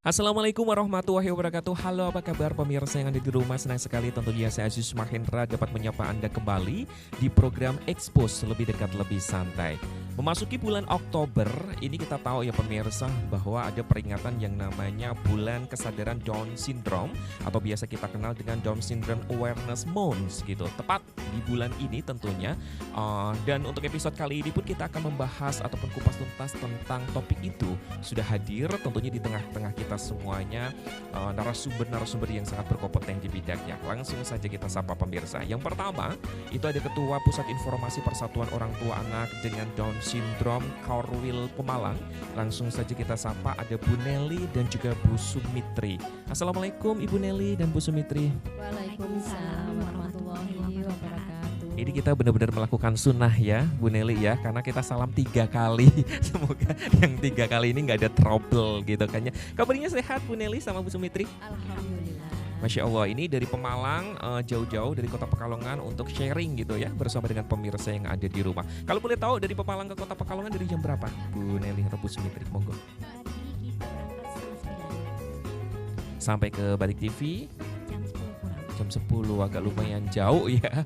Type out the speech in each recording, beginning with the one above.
Assalamualaikum warahmatullahi wabarakatuh. Halo, apa kabar pemirsa yang ada di rumah? Senang sekali tentunya saya Aziz Mahendra dapat menyapa Anda kembali di program Expose Lebih Dekat Lebih Santai. Memasuki bulan Oktober, ini kita tahu ya pemirsa bahwa ada peringatan yang namanya Bulan Kesadaran Down Syndrome atau biasa kita kenal dengan Down Syndrome Awareness Month gitu. Tepat di bulan ini tentunya. Dan untuk episode kali ini pun kita akan membahas ataupun kupas tuntas tentang topik itu. Sudah hadir tentunya di tengah-tengah kita semuanya narasumber-narasumber yang sangat berkompeten di bidangnya. Langsung saja kita sapa pemirsa. Yang pertama, itu ada Ketua Pusat Informasi Persatuan Orang Tua Anak dengan Down Syndrome Korwil Pemalang. Langsung saja kita sapa ada Bu Nelly dan juga Bu Sumitri. Assalamualaikum Ibu Nelly dan Bu Sumitri. Waalaikumsalam warahmatullahi wabarakatuh. Ini kita benar-benar melakukan sunnah ya Bu Nelly ya, karena kita salam 3 kali. Semoga yang 3 kali ini nggak ada trouble gitu kan ya. Kabarnya sehat Bu Nelly sama Bu Sumitri? Alhamdulillah. Masya Allah, ini dari Pemalang jauh-jauh dari Kota Pekalongan untuk sharing gitu ya bersama dengan pemirsa yang ada di rumah. Kalau boleh tahu dari Pemalang ke Kota Pekalongan dari jam berapa Bu Nelly atau Bu Sumitri? Monggo. Tadi kita berangkat setengah 9. Sampai ke Batik TV Jam 10 kurang. jam 10, agak lumayan jauh ya.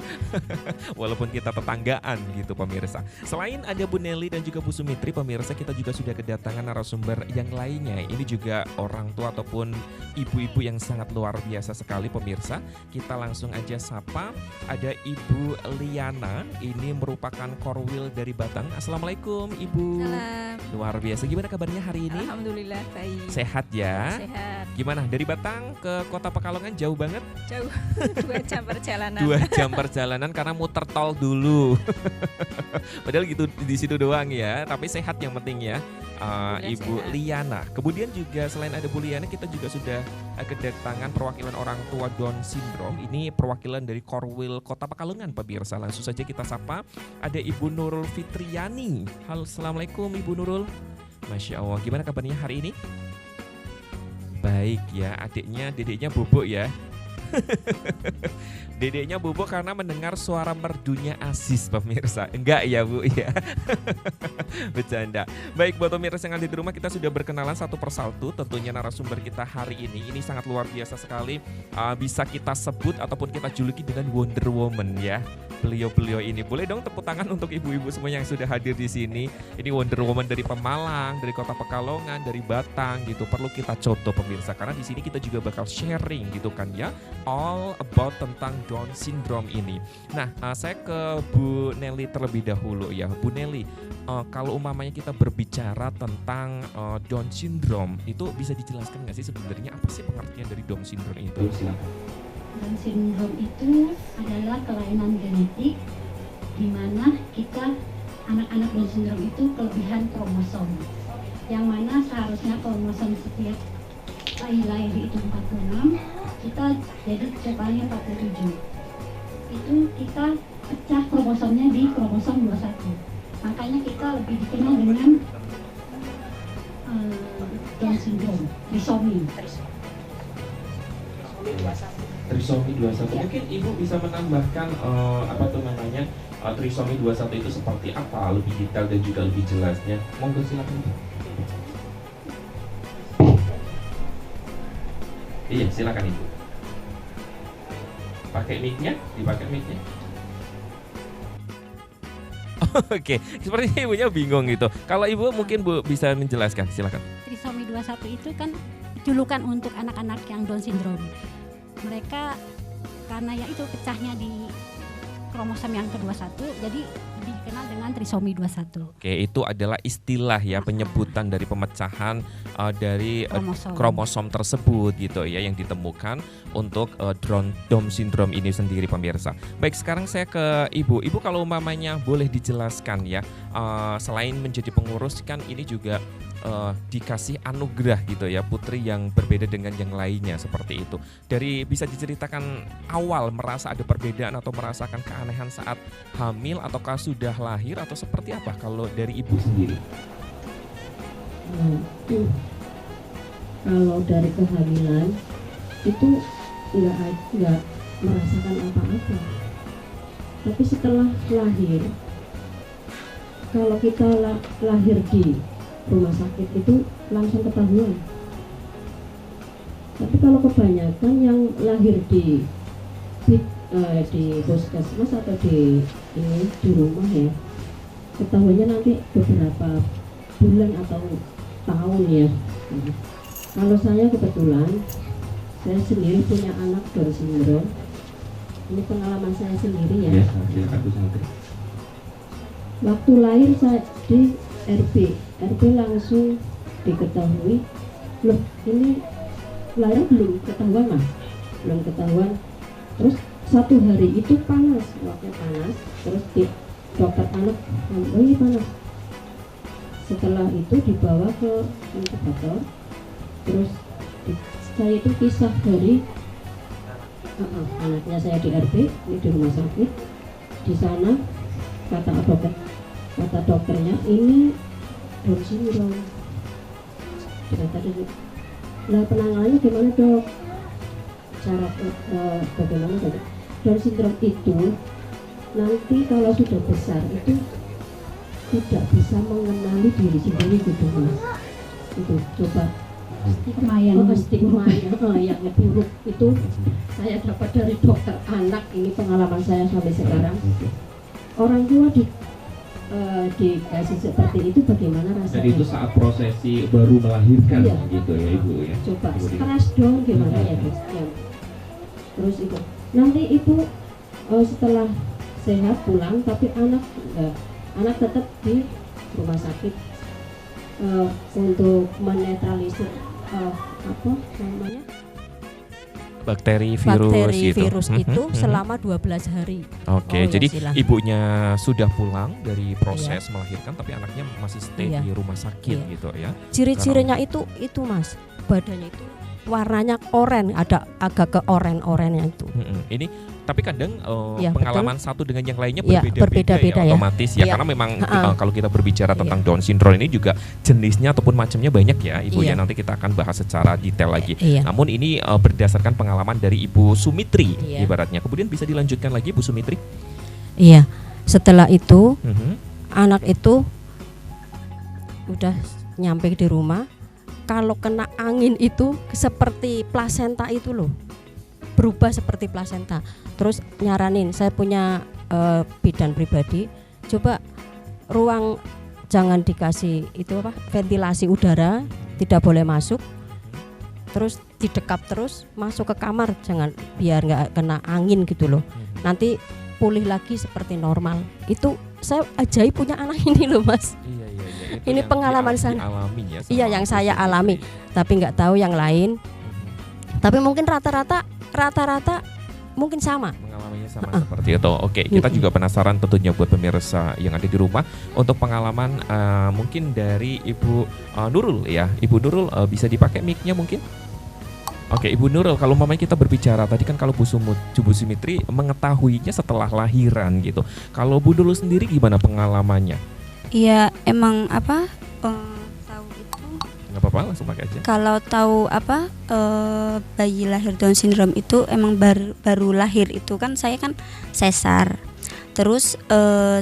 Walaupun kita tetanggaan gitu pemirsa. Selain ada Bu Nelly dan juga Bu Sumitri pemirsa, kita juga sudah kedatangan narasumber yang lainnya. Ini juga orang tua ataupun ibu-ibu yang sangat luar biasa sekali pemirsa. Kita langsung aja sapa. Ada Ibu Liana, ini merupakan Korwil dari Batang. Assalamualaikum Ibu. Salam. Luar biasa, gimana kabarnya hari ini? Alhamdulillah baik. Sehat ya? Sehat. Gimana dari Batang ke Kota Pekalongan jauh banget? Jauh. 2 jam perjalanan. 2 jam perjalanan karena muter tol dulu. Padahal gitu di situ doang ya, tapi sehat yang penting ya. Ibu sehat. Liana. Kemudian juga selain ada Bu Liana, kita juga sudah kedatangan perwakilan orang tua Down Syndrome. Ini perwakilan dari Korwil Kota Pekalongan pemirsa. Langsung saja kita sapa. Ada Ibu Nurul Fitriani. Halo, assalamualaikum Ibu Nurul. Masya Allah, gimana kabarnya hari ini? Baik ya, dedeknya bubuk ya. Dedeknya bubuk karena mendengar suara merdunya Aziz pemirsa. Enggak ya Bu ya. Bercanda. Baik buat pemirsa yang ada di rumah, kita sudah berkenalan satu persatu. Tentunya narasumber kita hari ini sangat luar biasa sekali. Bisa kita sebut ataupun kita juluki dengan Wonder Woman ya. Beliau ini boleh dong tepuk tangan untuk ibu-ibu semua yang sudah hadir di sini. Ini Wonder Woman dari Pemalang, dari Kota Pekalongan, dari Batang gitu. Perlu kita contoh pemirsa karena di sini kita juga bakal sharing gitu kan ya, all about tentang Down Syndrome ini. Nah, saya ke Bu Nelly terlebih dahulu ya. Bu Nelly, kalau umpamanya kita berbicara tentang Down Syndrome, itu bisa dijelaskan nggak sih sebenarnya apa sih pengertian dari Down Syndrome itu? Down syndrome itu adalah kelainan genetik di mana kita anak-anak Down syndrome itu kelebihan kromosom, yang mana seharusnya kromosom setiap lahir itu 46, kita jadi cobanya 47. Itu kita pecah kromosomnya di kromosom 21. Makanya kita lebih dikenal dengan Down syndrome, trisomi. Trisomi 21. Ya. Mungkin Ibu bisa menambahkan trisomi 21 itu seperti apa, lebih detail dan juga lebih jelasnya. Monggo silakan Ibu. Iya, silakan Ibu. Pakai mic-nya? Dipakai mic-nya. Oke, sepertinya ibunya bingung gitu. Kalau Ibu mungkin Bu bisa menjelaskan, silakan. Trisomi 21 itu kan julukan untuk anak-anak yang Down syndrome. Mereka karena ya itu pecahnya di kromosom yang ke-21, jadi dikenal dengan trisomi 21. Oke, itu adalah istilah ya, penyebutan dari pemecahan dari kromosom tersebut gitu ya, yang ditemukan untuk Down syndrome ini sendiri pemirsa. Baik, sekarang saya ke Ibu. Ibu kalau umpamanya boleh dijelaskan ya, selain menjadi pengurus kan ini juga dikasih anugerah gitu ya, putri yang berbeda dengan yang lainnya seperti itu. Dari bisa diceritakan awal merasa ada perbedaan atau merasakan keanehan saat hamil ataukah sudah lahir atau seperti apa kalau dari Ibu sendiri? Kalau dari kehamilan itu nggak merasakan apa-apa, tapi setelah lahir, kalau kita lahir di rumah sakit itu langsung ketahuan Tapi kalau kebanyakan yang lahir di puskesmas atau di rumah ya, ketahuannya nanti beberapa bulan atau tahun ya. Kalau saya kebetulan saya sendiri punya anak Down syndrome. Ini pengalaman saya sendiri ya. Waktu lahir saya di RB langsung diketahui, loh ini lahir belum ketahuan mas, belum ketahuan. Terus satu hari itu panas, waktunya panas. Terus di dokter anak, oh ini panas. Setelah itu dibawa ke inkubator. Terus saya itu pisah dari anaknya saya di RB, ini di rumah sakit. Di sana kata dokternya ini Down syndrome. Lah penanganannya gimana dok? Cara bagaimana dok? Down syndrome itu nanti kalau sudah besar itu tidak bisa mengenali diri sendiri gitu mas. Itu coba stigma yang buruk itu saya dapat dari dokter anak. Ini pengalaman saya sampai sekarang. Orang tua dikasih seperti itu bagaimana rasanya? Dan itu saat prosesi baru melahirkan gitu ya ibu ya. Coba stres dong gimana ya dok? Ya. Terus itu nanti ibu setelah sehat pulang, tapi anak tetap di rumah sakit untuk menetralisir apa namanya bakteri virus itu selama 12 hari. Oke, jadi ibunya sudah pulang dari proses melahirkan, tapi anaknya masih stay di rumah sakit gitu ya. Ciri-cirinya itu mas, badannya itu warnanya oranye, ada agak ke oranye itu. Ini tapi kadang pengalaman satu dengan yang lainnya berbeda-beda ya, otomatis ya, karena memang kalau kita berbicara tentang Down syndrome ini juga jenisnya ataupun macamnya banyak ya ibu ya, nanti kita akan bahas secara detail lagi. Namun ini berdasarkan pengalaman dari Ibu Sumitri ibaratnya. Kemudian bisa dilanjutkan lagi Bu Sumitri? Iya, setelah itu anak itu udah nyampe di rumah. Kalau kena angin itu seperti plasenta itu loh, berubah seperti plasenta. Terus nyaranin, saya punya bidan pribadi, coba ruang jangan dikasih itu apa, ventilasi udara, tidak boleh masuk. Terus didekap terus, masuk ke kamar, jangan, biar nggak kena angin gitu loh. Nanti pulih lagi seperti normal. Itu saya ajaib punya anak ini loh mas. Ini pengalaman saya. Iya, yang saya alami. Tapi nggak tahu yang lain. Tapi mungkin rata-rata mungkin sama. Mengalaminya sama seperti itu. Oke, kita juga penasaran tentunya buat pemirsa yang ada di rumah untuk pengalaman mungkin dari Ibu Nurul ya. Ibu Nurul bisa dipakai mic-nya mungkin? Oke, Ibu Nurul, kalau mamanya kita berbicara tadi kan kalau Bu Sumitri mengetahuinya setelah lahiran gitu. Kalau Bu Nurul sendiri gimana pengalamannya? Iya, emang tahu itu. Nggak apa-apa, langsung pakai aja. Kalau tahu bayi lahir Down syndrome itu emang baru lahir itu kan saya kan sesar. Terus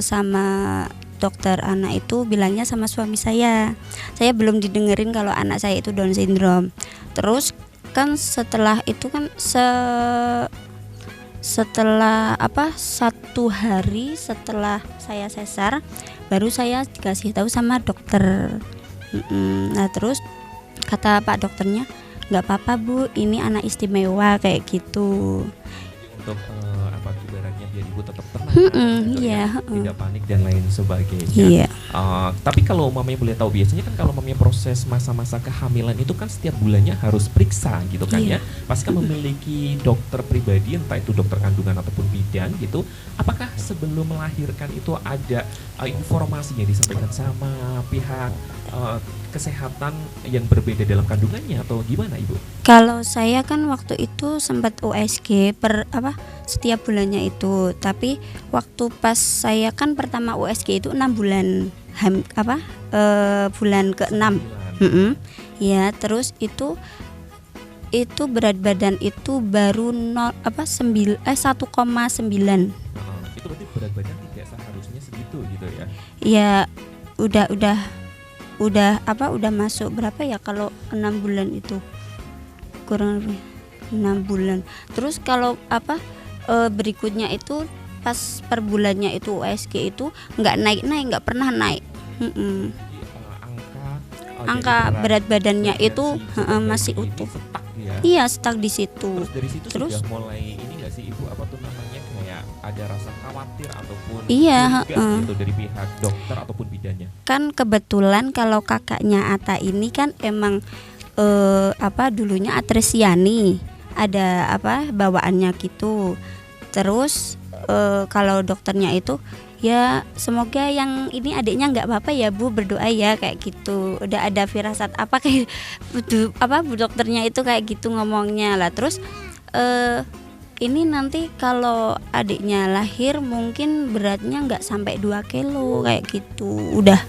sama dokter anak itu bilangnya sama suami saya belum didengerin kalau anak saya itu Down syndrome. Terus kan setelah itu kan setelah 1 hari setelah saya sesar baru saya dikasih tahu sama dokter. Nah terus kata Pak dokternya, nggak apa-apa Bu, ini anak istimewa kayak gitu. Untuk ibaratnya biar ibu tetap tenang, tidak panik dan lain sebagainya. Tapi kalau mamanya boleh tahu, biasanya kan kalau mamanya proses masa-masa kehamilan itu kan setiap bulannya harus periksa gitu kan ya. Pasti kan memiliki dokter pribadi, entah itu dokter kandungan ataupun bidan gitu. Apakah sebelum melahirkan itu ada informasinya disampaikan sama pihak kesehatan yang berbeda dalam kandungannya atau gimana Ibu? Kalau saya kan waktu itu sempat USG setiap bulannya itu, tapi waktu pas saya kan pertama USG itu 6 bulan bulan ke-6. Ya, terus itu berat badan itu baru 1,9. Itu berarti berat badan tidak seharusnya segitu gitu ya? Ya, udah masuk berapa ya kalau 6 bulan itu? kurang lebih 6 bulan. Terus kalau berikutnya itu pas per bulannya itu USG itu nggak nggak pernah naik. Angka berat badannya itu masih utuh. Stuck ya. Iya, stuck di situ. Terus dari situ Terus sudah mulai ini nggak sih Ibu apa tuh namanya kayak ada rasa khawatir ataupun Iya, curiga gitu dari pihak dokter ataupun bidannya? kan kebetulan kalau kakaknya Ata ini kan emang dulunya atresiani, ada bawaannya gitu. Terus kalau dokternya itu ya semoga yang ini adiknya nggak apa-apa ya Bu, berdoa ya kayak gitu. Udah ada firasat kayak Bu dokternya itu kayak gitu ngomongnya lah. Terus ini nanti kalau adiknya lahir mungkin beratnya nggak sampai 2 kilo kayak gitu. Udah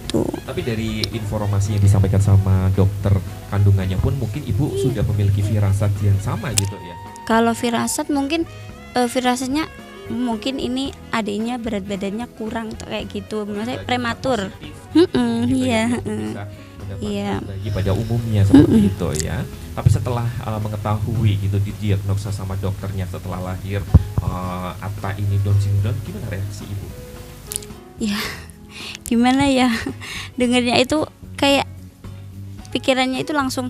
tuh. Tapi dari informasi yang disampaikan sama dokter kandungannya pun mungkin Ibu sudah memiliki firasat yang sama gitu ya. Kalau firasat mungkin firasatnya mungkin ini adiknya berat badannya kurang kayak gitu, maksudnya prematur. Iya. Iya. Bayi pada umumnya seperti itu ya. Tapi setelah mengetahui gitu didiagnosa sama dokternya setelah lahir Atta ini Down syndrome, gimana reaksi Ibu? Ya, gimana ya? Dengarnya itu kayak pikirannya itu langsung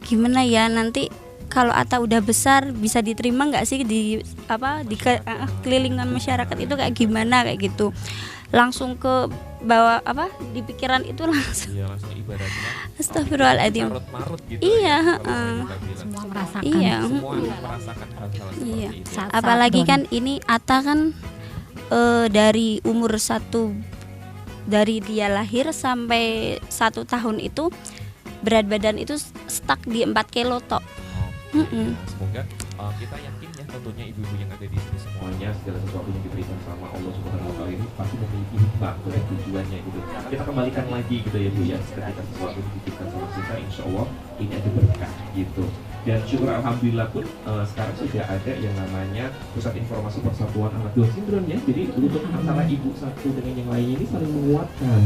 gimana ya nanti kalau Atta udah besar bisa diterima nggak sih di kelilingan masyarakat itu kayak gimana kayak gitu. Langsung ke bawah di pikiran itu langsung. Iya, langsung ibaratnya Astagfirullahaladzim. marut gitu. Iya, ya, kalau kita bilang. Semua merasakan. Iya. Semua merasakan hal-hal seperti Iya. itu. Saat Apalagi down. kan ini Atta kan dari umur dari dia lahir sampai 1 tahun itu berat badan itu stuck di 4 kilo tok. Semoga kita yakin ya tentunya ibu-ibu yang ada di sini semuanya segala sesuatu yang diberikan sama Allah Subhanahu wa taala ini pasti memiliki hikmah dan tujuannya gitu. Kita kembalikan lagi gitu ya Bu ya, ketika sesuatu dititipkan sama kita insya Allah ini ada berkah gitu. Dan syukur alhamdulillah pun sekarang sudah ada yang namanya Pusat Informasi Persatuan Anak Down Syndrome ya. Jadi untuk antara ibu satu dengan yang lainnya ini saling menguatkan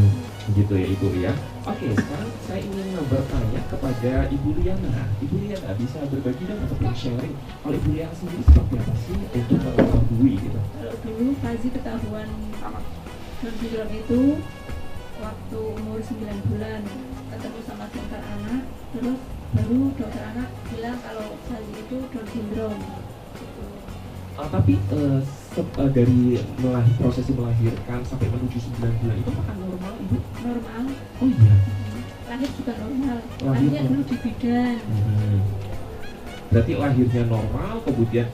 gitu ya Ibu ya. Oke, sekarang saya ingin bertanya kepada Ibu Liana. Ibu Liana bisa berbagi dan ataupun sharing kalau Ibu Liana sendiri seperti apa sih untuk mengetahui gitu? Kalau dulu Fazi ketahuan Down syndrome itu waktu umur 9 bulan ketemu sama dokter anak, terus baru dokter anak bilang kalau Fazi itu Down syndrome. Tapi dari prosesi melahirkan sampai menuju 9 bulan itu apakah normal Ibu? Normal, Oh iya. lahir juga normal. Lahir Lahirnya normal. dulu di bidan. Berarti lahirnya normal, kemudian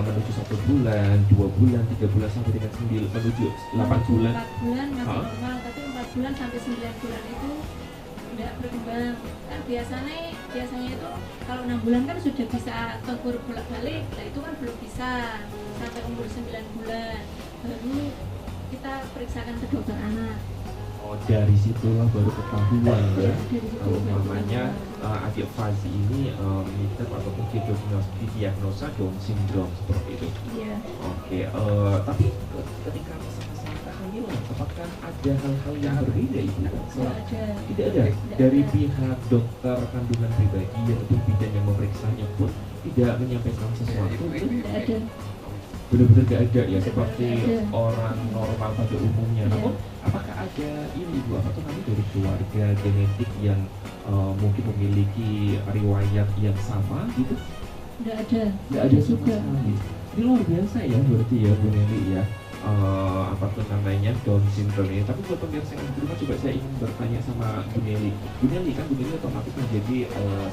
menuju 1 bulan, 2 bulan, 3 bulan sampai dengan 9 menuju 8 bulan. 4 bulan masih normal, tapi 4 bulan sampai 9 bulan itu tidak berkembang. Kan biasanya itu kalau 6 bulan kan sudah bisa tengkur bolak-balik, nah itu kan belum bisa sampai umur 9 bulan. Baru kita periksakan ke dokter anak. Oh, dari situlah baru ketahuan ya. Dari situ Kalau baru namanya ketahuan. adik Fazi ini mengidap ataupun didiagnosa Down syndrome seperti itu. Iya. Oke, tapi ketika masa-masa kehamilan, apakah ada hal-hal yang berbeda Ibu? Tidak ada. Dari pihak dokter kandungan pribadi ataupun bidan yang memeriksanya pun tidak menyampaikan sesuatu. Tidak ada. Benar-benar tidak ada ya, seperti Tidak ada. orang normal pada umumnya. Iya. Namun, apakah ada ini Ibu, apa tuh nanti dari keluarga genetik yang mungkin memiliki riwayat yang sama gitu? Tidak ada. Nggak ada sama sekali. Ini luar biasa ya berarti ya Bu Nelly ya. Apa tuh namanya Down syndrome ini. Tapi buat pemirsa yang di rumah coba saya ingin bertanya sama Bu Nelly. Bu Nelly kan Bu Nelly otomatis menjadi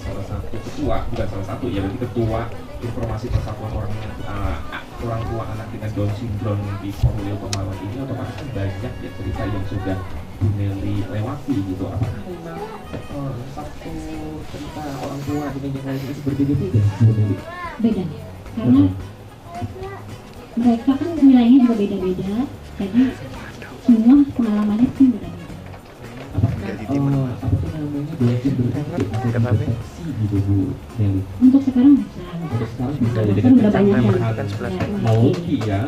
salah satu ketua, bukan salah satu ya, berarti ketua informasi persatuan orang tua anak dengan Down syndrome di Korwil Pemalang ini. Otomatis kan banyak ya cerita yang sudah Bu Nelly lewati gitu. Apakah memang satu cerita orang tua dengan yang lain itu berbeda-beda Bu Nelly? Beda, karena mereka kan wilayahnya juga beda-beda, jadi semua pengalamannya pun beda-beda. Apakah apa tuh namanya Down syndrome itu deteksi gitu Bu Nelly? Untuk sekarang bisa. Untuk sekarang bisa ya Kan dengan udah banyak yang kecanggihan teknologi ya,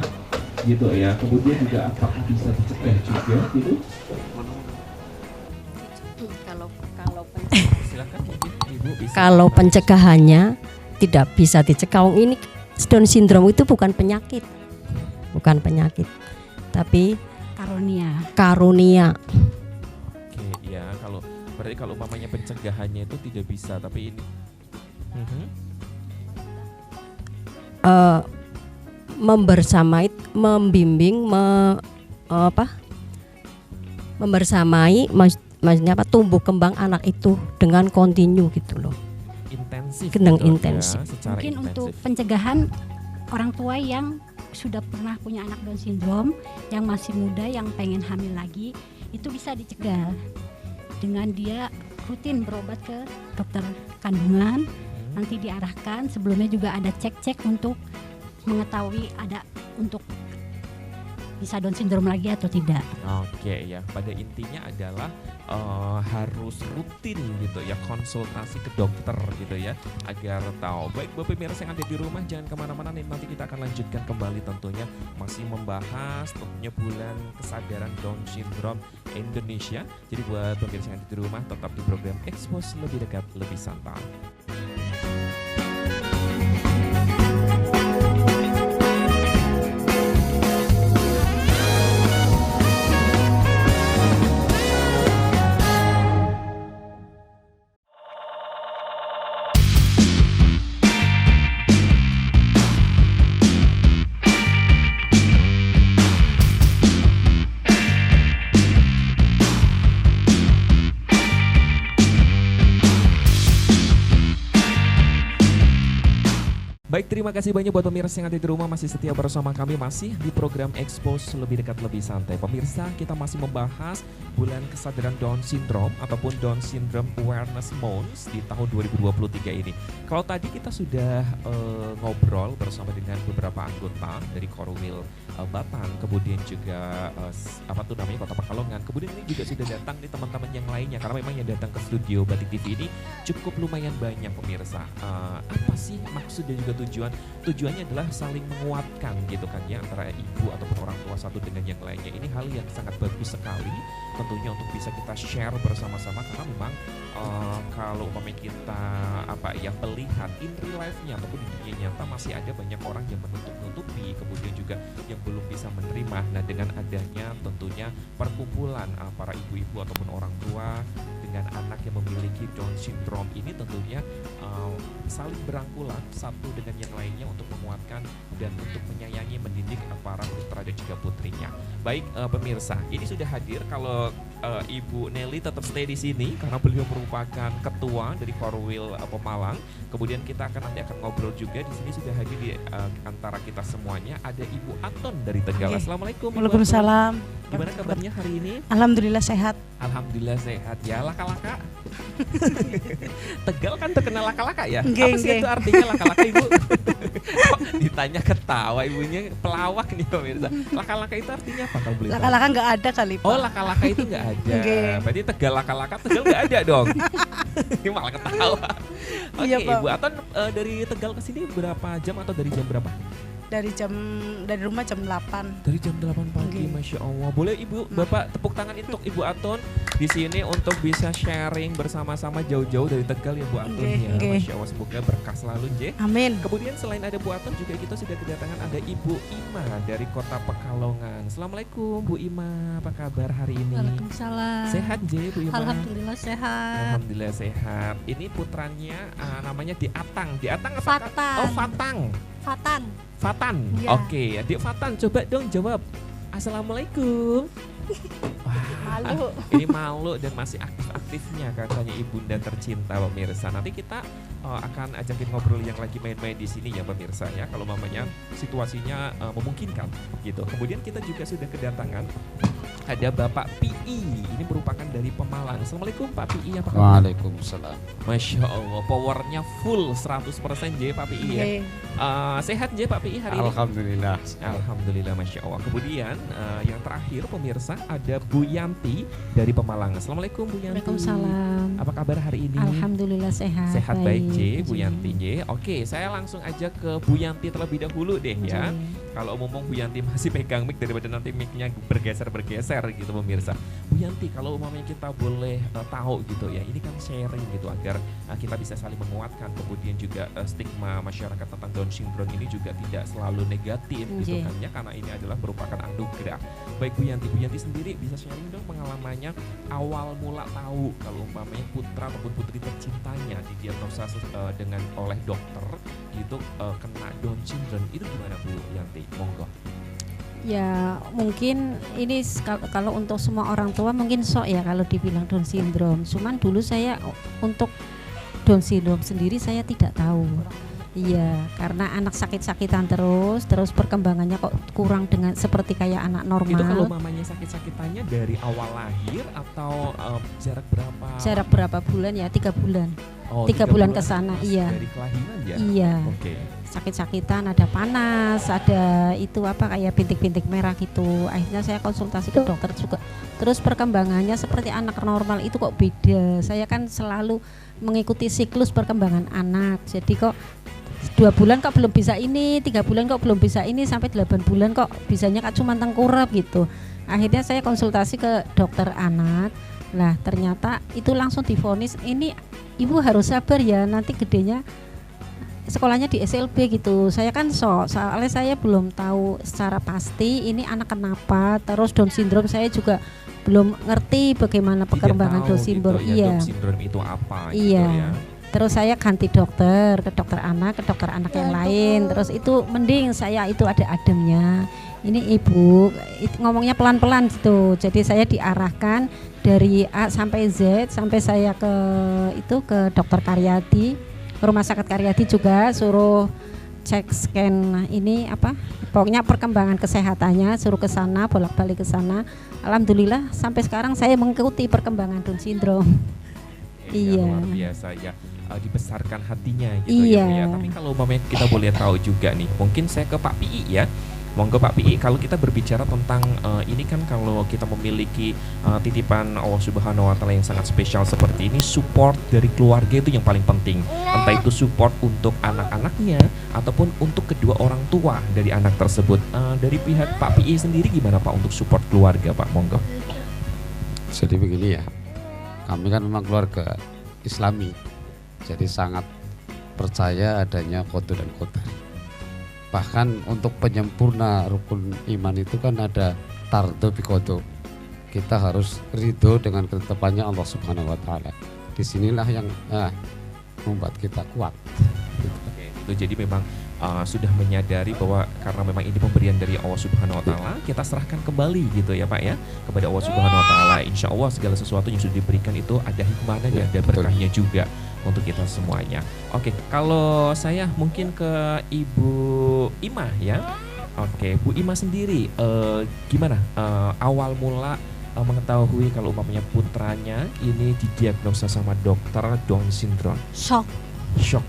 gitu ya. Kemudian juga apakah bisa dicegah juga gitu? Kalau silakan mungkin Ibu bisa. Kalau pencegahannya tidak bisa dicegah. Ini Down syndrome itu bukan penyakit, tapi karunia. Oke, ya berarti kalau umpamanya pencegahannya itu tidak bisa, tapi ini membersamai, membimbing, membersamai, maksudnya apa? Tumbuh kembang anak itu dengan kontinu gitu loh. Intensif. Intensif. Ya, mungkin intensif. untuk pencegahan orang tua yang sudah pernah punya anak Down syndrome, yang masih muda, yang pengen hamil lagi, itu bisa dicegah dengan dia rutin berobat ke dokter kandungan. Nanti diarahkan, sebelumnya juga ada cek-cek untuk mengetahui ada untuk bisa Down syndrome lagi atau tidak. Oke, ya, pada intinya adalah harus rutin gitu ya, konsultasi ke dokter gitu ya, agar tahu. Baik Bapak pemirsa yang ada di rumah, jangan kemana-mana, nanti kita akan lanjutkan kembali tentunya masih membahas tentunya bulan kesadaran Down syndrome Indonesia. Jadi buat pemirsa yang ada di rumah, tetap di program Expose, lebih dekat, lebih santai. Baik, terima kasih banyak buat pemirsa yang ada di rumah masih setia bersama kami masih di program Expose, lebih dekat, lebih santai. Pemirsa, kita masih membahas bulan kesadaran Down syndrome ataupun Down Syndrome Awareness Month di tahun 2023 ini. Kalau tadi kita sudah ngobrol bersama dengan beberapa anggota dari Korwil Batang, kemudian juga Kota Pekalongan. Kemudian ini juga sudah datang nih teman-teman yang lainnya, karena memang yang datang ke studio Batik TV ini cukup lumayan banyak pemirsa. Apa sih maksud dan juga tujuannya adalah saling menguatkan gitu kan ya, antara ibu ataupun orang tua satu dengan yang lainnya. Ini hal yang sangat bagus sekali tentunya untuk bisa kita share bersama-sama, karena memang kalau umpamanya kita melihat in real life-nya ataupun di dunia nyata masih ada banyak orang yang menutup-nutupi, kemudian juga yang belum bisa menerima. Nah, dengan adanya tentunya perkumpulan para ibu-ibu ataupun orang tua dengan anak yang memiliki Down syndrome ini tentunya saling berangkulan satu dengan yang lainnya untuk menguatkan dan untuk menyayangi, mendidik para putra dan juga putrinya. Baik pemirsa, ini sudah hadir. Kalau Ibu Nelly tetap stay di sini karena beliau merupakan ketua dari Korwil Pemalang. Kemudian kita nanti akan ngobrol juga. Di sini sudah hadir di antara kita semuanya ada Ibu Aton dari Tegal. Okay. Assalamualaikum. Waalaikumsalam. Gimana kabarnya hari ini? Alhamdulillah sehat. Alhamdulillah sehat ya. Laka-laka. Tegal kan terkenal laka-laka ya. Nggih, Apa sih nggih. itu artinya laka-laka, Ibu? Kok ditanya ketawa, ibunya pelawak nih pemirsa. Laka-laka itu artinya apa kalau boleh tahu? Laka-laka nggak ada kali Pak. Oh, laka-laka itu nggak ada. Nggih. Berarti Tegal laka-laka, Tegal nggak ada dong. Ini malah ketawa. Oke, Iya, Pak. Ibu Aton dari Tegal ke sini berapa jam atau dari jam berapa? Dari rumah jam 8. Dari jam 8 pagi, Nggih. Masya Allah. Boleh Ibu, Bapak tepuk tangan untuk Ibu Aton di sini untuk bisa sharing bersama-sama jauh-jauh dari Tegal ya Bu Aton Nggih, ya. nggih. Masya Allah, semoga berkah selalu J. Amin. Kemudian selain ada Bu Aton juga kita sudah kedatangan ada Ibu Ima dari Kota Pekalongan. Assalamualaikum Bu Ima, apa kabar hari ini? Waalaikumsalam. Sehat J Bu Ima? Alhamdulillah sehat. Alhamdulillah sehat. Ini putranya namanya Diatang. Diatang apa? Fatan. Oh, Fatang. Fatan. Fatan. Iya. Oke, Adik Fatan coba dong jawab. Assalamualaikum. Malu. Ini malu dan masih aktif-aktifnya katanya ibunda tercinta pemirsa. Nanti kita akan ajakin ngobrol yang lagi main-main di sini ya pemirsa ya, kalau mamanya situasinya memungkinkan gitu. Kemudian kita juga sudah kedatangan ada Bapak PI. Ini merupakan dari Pemalang. Assalamualaikum Pak PI, apa kabar? Waalaikumsalam. Masya Allah, powernya full 100% J Pak PI ya. Nggih. Sehat J Pak PI hari ini? Alhamdulillah. Alhamdulillah, Masya Allah. Kemudian yang terakhir pemirsa ada Bu Yanti dari Pemalang. Assalamualaikum Bu Yanti. Waalaikumsalam. Apa kabar hari ini? Alhamdulillah sehat. Sehat baik J, Bu Yanti J. Oke, saya langsung aja ke Bu Yanti terlebih dahulu deh ya. Kalau ngomong Bu Yanti masih pegang mic daripada nanti mic-nya bergeser-bergeser gitu pemirsa. Bu Yanti, kalau umpamanya kita boleh tahu gitu ya, ini kan sharing gitu agar kita bisa saling menguatkan, kemudian juga stigma masyarakat tentang Down syndrome ini juga tidak selalu negatif gitu kan ya, karena ini adalah merupakan anugerah. Baik Bu Yanti sendiri bisa sharing dong pengalamannya awal mula tahu kalau umpamanya putra ataupun putri tercintanya didiagnosa dengan oleh dokter gitu kena Down syndrome, itu gimana Bu Yanti? Monggo. Ya mungkin ini kalau untuk semua orang tua mungkin sok ya kalau dibilang Down syndrome. Cuman dulu saya untuk Down syndrome sendiri saya tidak tahu. Iya, karena anak sakit-sakitan terus perkembangannya kok kurang dengan seperti kayak anak normal. Itu kalau mamanya sakit-sakitannya dari awal lahir atau jarak berapa? Jarak berapa bulan ya? 3 bulan. Oh, 3 bulan ke sana, iya. Dari kelahiran ya? Iya. Oke. Sakit-sakitan, ada panas, ada itu apa kayak bintik-bintik merah gitu. Akhirnya saya konsultasi ke dokter juga. Terus perkembangannya seperti anak normal itu kok beda. Saya kan selalu mengikuti siklus perkembangan anak. Jadi kok 2 bulan kok belum bisa ini, 3 bulan kok belum bisa ini, sampai 8 bulan kok bisanya kok cuma tengkurap gitu. Akhirnya saya konsultasi ke dokter anak. Lah ternyata itu langsung divonis, ini ibu harus sabar ya, nanti gedenya sekolahnya di SLB gitu. Saya kan soalnya saya belum tahu secara pasti ini anak kenapa, terus Down syndrome saya juga belum ngerti bagaimana perkembangan Down syndrome. Gitu, ya, iya. Down syndrome itu apa iya. gitu ya. Terus saya ganti dokter, ke dokter anak yang lain. Terus itu mending saya itu ada ademnya. Ini ibu ngomongnya pelan-pelan gitu. Jadi saya diarahkan dari A sampai Z, sampai saya ke dokter Karyadi, ke rumah sakit Karyadi juga, suruh cek scan ini apa? Pokoknya perkembangan kesehatannya, suruh ke sana, bolak-balik ke sana. Alhamdulillah sampai sekarang saya mengikuti perkembangan Down syndrome. Iya. Luar biasa ya, dibesarkan hatinya gitu ya Bu ya. Tapi kalau umpamanya kita boleh tahu juga nih, mungkin saya ke Pak Pi ya. Monggo Pak Pi, kalau kita berbicara tentang ini kan kalau kita memiliki titipan Allah Subhanahu wa taala yang sangat spesial seperti ini, support dari keluarga itu yang paling penting. Entah itu support untuk anak-anaknya ataupun untuk kedua orang tua dari anak tersebut. Dari pihak Pak Pi sendiri gimana Pak untuk support keluarga Pak? Monggo. Jadi begini ya, kami kan memang keluarga Islami, jadi sangat percaya adanya qada dan qadar. Bahkan untuk penyempurna rukun iman itu kan ada tardo bi qada. Kita harus ridho dengan ketetapannya Allah Subhanahu wa taala. Disinilah yang membuat kita kuat. Oke, itu jadi memang sudah menyadari bahwa karena memang ini pemberian dari Allah Subhanahu wa taala, kita serahkan kembali gitu ya Pak ya kepada Allah Subhanahu wa taala. Insya Allah segala sesuatu yang sudah diberikan itu ada hikmahnya dan ada berkahnya juga untuk kita semuanya. Oke, kalau saya mungkin ke Ibu Ima ya. Oke, Bu Ima sendiri gimana awal mula mengetahui kalau umpamanya putranya ini didiagnosa sama dokter Down syndrome? Shock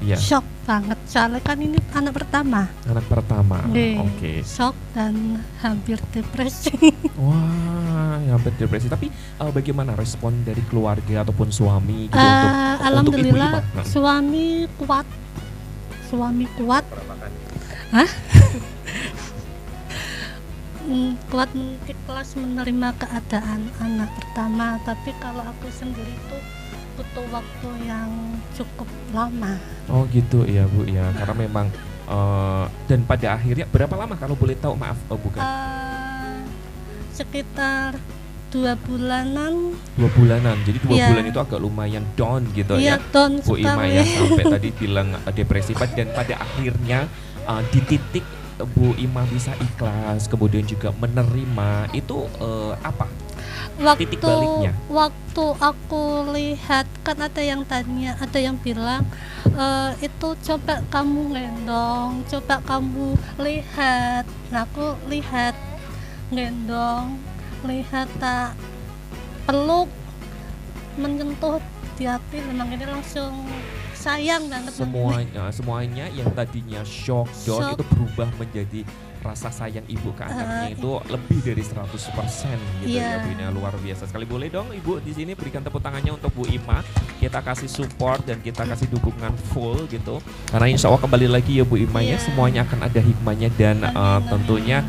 ya? Shock banget, soalnya kan ini anak pertama. Anak pertama, oke. Shock dan hampir depresi. Wah, hampir depresi. Tapi bagaimana respon dari keluarga ataupun suami gitu alhamdulillah, untuk suami kuat. Hah? Kuat, ikhlas menerima keadaan anak pertama. Tapi kalau aku sendiri tuh butuh waktu yang cukup lama. Oh gitu ya Bu ya, karena memang dan pada akhirnya berapa lama kalau boleh tahu, maaf bukan? Sekitar 2 bulanan. 2 bulanan, jadi 2 bulan itu agak lumayan down gitu ya. Down Bu Ima ya, sampai tadi bilang depresi, dan pada akhirnya di titik Bu Ima bisa ikhlas, kemudian juga menerima itu apa? Titik baliknya. Waktu aku lihat kan ada yang tanya, ada yang bilang itu coba kamu gendong, coba kamu lihat. Nah aku lihat, gendong, lihat, tak peluk, menyentuh di hati, memang ini langsung sayang banget. Semuanya yang tadinya shock, down itu berubah menjadi rasa sayang ibu ke anaknya itu lebih dari 100% gitu ya Bu Ina, luar biasa sekali. Boleh dong Ibu di sini berikan tepuk tangannya untuk Bu Ima. Kita kasih support dan kita kasih dukungan full gitu. Karena insya Allah kembali lagi ya Bu Ima ya, semuanya akan ada hikmahnya dan tentunya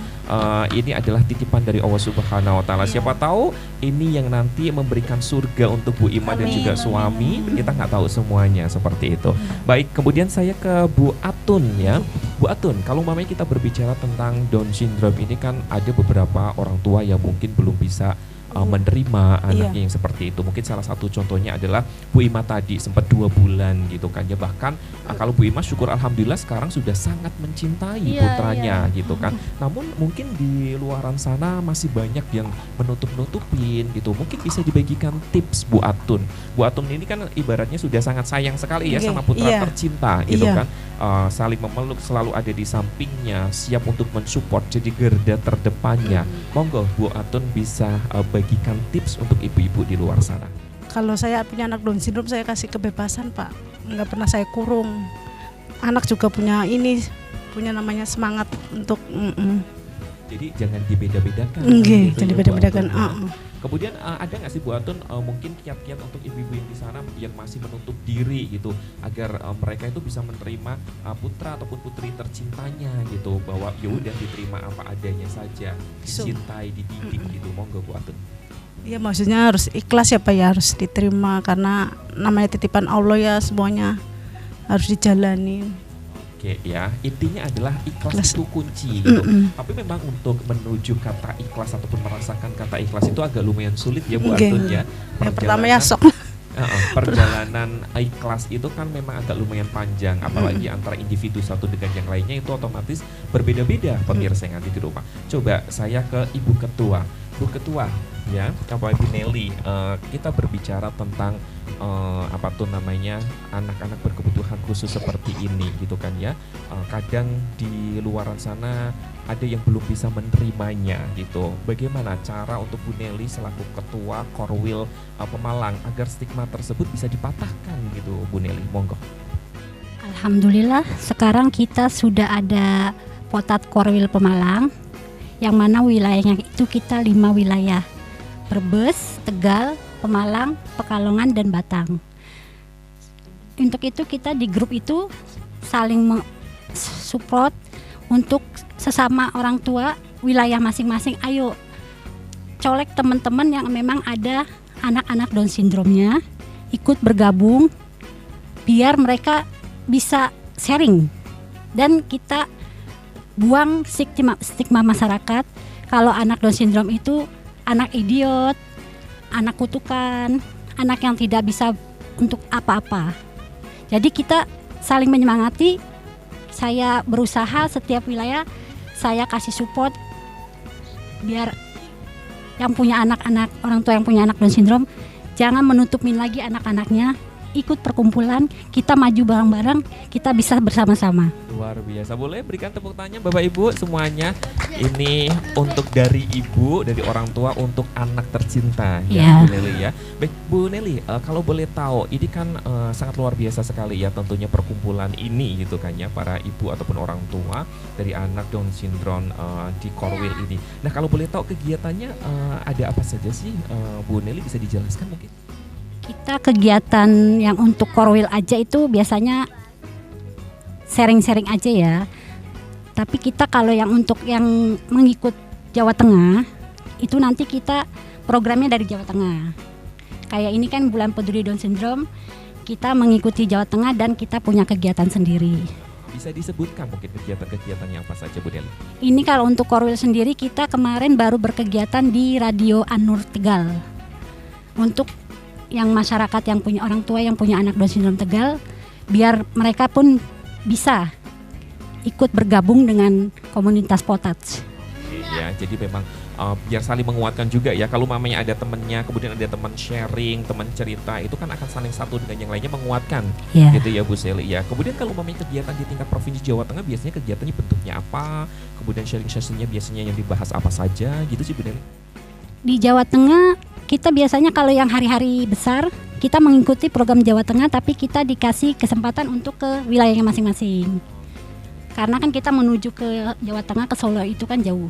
ini adalah titipan dari Allah Subhanahu wa taala. Siapa tahu ini yang nanti memberikan surga untuk Bu Ima dan juga suami. Kita nggak tahu semuanya seperti itu. Baik, kemudian saya ke Bu Atun ya. Bu Atun, kalau mamanya kita berbicara tentang Down syndrome ini kan ada beberapa orang tua yang mungkin belum bisa menerima anaknya yang seperti itu. Mungkin salah satu contohnya adalah Bu Ima tadi sempat 2 bulan gitu kan ya. Bahkan kalau Bu Ima syukur alhamdulillah sekarang sudah sangat mencintai putranya gitu kan. Namun mungkin di luaran sana masih banyak yang menutup-nutupin gitu. Mungkin bisa dibagikan tips Bu Atun. Bu Atun ini kan ibaratnya sudah sangat sayang sekali ya sama putra tercinta gitu kan. Saling memeluk, selalu ada di sampingnya, siap untuk mensupport, jadi garda terdepannya. Monggo Bu Atun bisa bagikan tips untuk ibu-ibu di luar sana. Kalau saya punya anak Down syndrome, saya kasih kebebasan Pak, nggak pernah saya kurung. Anak juga punya namanya semangat untuk Jadi jangan dibeda-bedakan. Jangan dibeda-bedakan. Kemudian ada nggak sih Bu Atun mungkin kiat-kiat untuk ibu-ibu yang di sana yang masih menutup diri gitu agar mereka itu bisa menerima putra ataupun putri tercintanya gitu, bahwa ya udah diterima apa adanya saja, dicintai, dididik gitu. Monggo Bu Atun. Ya maksudnya harus ikhlas ya Pak ya, harus diterima karena namanya titipan Allah ya, semuanya harus dijalani. Oke ya, intinya adalah ikhlas itu kunci gitu. Tapi memang untuk menuju kata ikhlas ataupun merasakan kata ikhlas itu agak lumayan sulit ya Bu Atun ya. Yang pertama ya sok. Perjalanan ikhlas itu kan memang agak lumayan panjang, apalagi antara individu satu dengan yang lainnya itu otomatis berbeda-beda pemirsa yang ada di rumah. Coba saya ke Ibu Ketua. Bu Ketua ya, Bapak Ibu Nelly, kita berbicara tentang anak-anak berkebutuhan khusus seperti ini gitu kan ya. Kadang di luaran sana ada yang belum bisa menerimanya gitu. Bagaimana cara untuk Bu Nelly selaku Ketua Korwil Pemalang agar stigma tersebut bisa dipatahkan gitu Bu Nelly, monggo. Alhamdulillah sekarang kita sudah ada Potat Korwil Pemalang, yang mana wilayahnya itu kita 5 wilayah: Brebes, Tegal, Pemalang, Pekalongan, dan Batang. Untuk itu kita di grup itu saling support untuk sesama orang tua wilayah masing-masing. Ayo colek teman-teman yang memang ada anak-anak Down syndrome-nya, ikut bergabung biar mereka bisa sharing dan kita buang stigma masyarakat kalau anak Down syndrome itu anak idiot, anak kutukan, anak yang tidak bisa untuk apa-apa. Jadi kita saling menyemangati. Saya berusaha setiap wilayah saya kasih support biar yang punya anak-anak, orang tua yang punya anak Down syndrome jangan menutupin lagi anak-anaknya, ikut perkumpulan, kita maju bareng-bareng, kita bisa bersama-sama. Luar biasa. Boleh berikan tepuk tangan Bapak Ibu semuanya. Ini untuk dari ibu, dari orang tua untuk anak tercinta ya Bu Nelly ya. Baik Bu Nelly, kalau boleh tahu ini kan sangat luar biasa sekali ya tentunya perkumpulan ini gitu kan ya, para ibu ataupun orang tua dari anak Down syndrome di Korwil ini. Nah kalau boleh tahu kegiatannya ada apa saja sih Bu Nelly, bisa dijelaskan mungkin? Kita kegiatan yang untuk Korwil aja itu biasanya sharing-sharing aja ya. Tapi kita kalau yang untuk yang mengikut Jawa Tengah itu nanti kita programnya dari Jawa Tengah. Kayak ini kan bulan peduli Down syndrome, kita mengikuti Jawa Tengah dan kita punya kegiatan sendiri. Bisa disebutkan mungkin kegiatan-kegiatannya apa saja Bu Nelly? Ini kalau untuk Korwil sendiri kita kemarin baru berkegiatan di Radio Anur Tegal. Untuk yang masyarakat yang punya orang tua yang punya anak Down syndrome Tegal, biar mereka pun bisa ikut bergabung dengan komunitas Potat. Ya, jadi memang biar saling menguatkan juga ya. Kalau mamanya ada temennya, kemudian ada teman sharing, teman cerita, itu kan akan saling satu dengan yang lainnya menguatkan, gitu ya Bu Seli ya. Kemudian kalau mamanya kegiatan di tingkat provinsi Jawa Tengah, biasanya kegiatannya bentuknya apa? Kemudian sharing sessionnya biasanya yang dibahas apa saja, gitu sih Bu Nelly? Di Jawa Tengah kita biasanya kalau yang hari-hari besar kita mengikuti program Jawa Tengah, tapi kita dikasih kesempatan untuk ke wilayahnya masing-masing. Karena kan kita menuju ke Jawa Tengah, ke Solo itu kan jauh.